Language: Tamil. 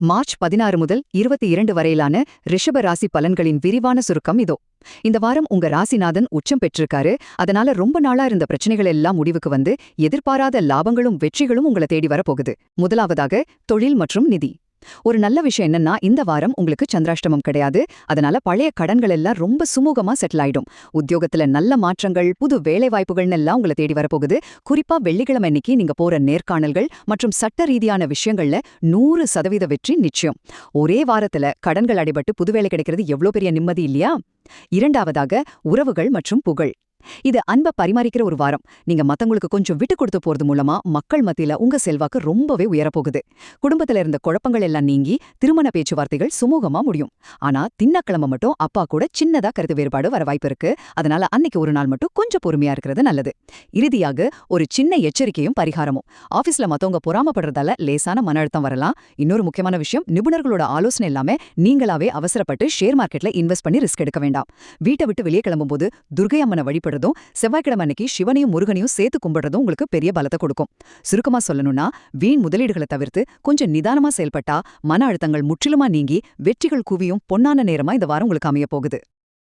மார்ச் 16 முதல் 22 வரையிலான ரிஷப ராசி பலன்களின் விரிவான சுருக்கம் இதோ. இந்த வாரம் உங்க ராசிநாதன் உச்சம் பெற்றிருக்காரு. அதனால ரொம்ப நாளா இருந்த பிரச்சனைகள் எல்லாம் முடிவுக்கு வந்து எதிர்பாராத லாபங்களும் வெற்றிகளும் உங்களை தேடி வரப்போகுது. முதலாவதாக தொழில் மற்றும் நிதி. ஒரு நல்ல விஷயம் என்னன்னா, இந்த வாரம் உங்களுக்கு சந்திராஷ்டமம் கிடையாது. அதனால பழைய கடன்கள் எல்லாம் ரொம்ப சுமூகமா செட்டில் ஆயிடும். உத்தியோகத்துல நல்ல மாற்றங்கள், புது வேலை வாய்ப்புகள்னு எல்லாம் உங்களை தேடி வரப்போகுது. குறிப்பா வெள்ளிக்கிழமை அன்னைக்கு நீங்க போற நேர்காணல்கள் மற்றும் சட்ட ரீதியான விஷயங்கள்ல 100% வெற்றி நிச்சயம். ஒரே வாரத்துல கடன்கள் அடைபட்டு புது வேலை கிடைக்கிறது எவ்வளவு பெரிய நிம்மதி இல்லையா? இரண்டாவதாக உறவுகள் மற்றும் புகழ். இது அன்பை பரிமாறிக்கிற ஒரு வாரம். நீங்க மத்தவங்களுக்கு கொஞ்சம் விட்டு கொடுத்து போறது மூலமா மக்கள் மத்தியில உங்க செல்வாக்கு ரொம்பவே உயரப்போகுது. குடும்பத்துல இருந்த குழப்பங்கள் எல்லாம் நீங்கி திருமண பேச்சுவார்த்தைகள் சுமூகமா முடியும். ஆனா தின்னக்கிழமை மட்டும் அப்பா கூட சின்னதா கருத்து வேறுபாடு வர வாய்ப்பு இருக்கு. அதனால அன்னைக்கு ஒரு நாள் மட்டும் கொஞ்சம் பொறுமையா இருக்கிறது நல்லது. இறுதியாக ஒரு சின்ன எச்சரிக்கையும் பரிகாரமும். ஆபீஸ்ல மத்தவங்க பொறாமப்படுறதால லேசான மன அழுத்தம் வரலாம். இன்னொரு முக்கியமான விஷயம், நிபுணர்களோட ஆலோசனை எல்லாமே நீங்களாவே அவசரப்பட்டு ஷேர் மார்க்கெட்ல இன்வெஸ்ட் பண்ணி ரிஸ்க் எடுக்க வேண்டாம். வீட்டை விட்டு வெளியே கிளம்பும்போது துர்கை அம்மனை வழிபடுறதும், செவ்வாய்க்கிழமை அன்னைக்கு சிவனையும் முருகனையும் சேர்த்து கும்பிடுறதும் உங்களுக்கு பெரிய பலத்தை கொடுக்கும். சுருக்கமா சொல்லணும்னா, வீண் முதலீடுகளை தவிர்த்து கொஞ்சம் நிதானமா செயல்பட்டா மன அழுத்தங்கள் முற்றிலுமா நீங்கி வெற்றிகள் குவியும் பொன்னான நேரமா இந்த வாரம் உங்களுக்கு அமைய போகுது.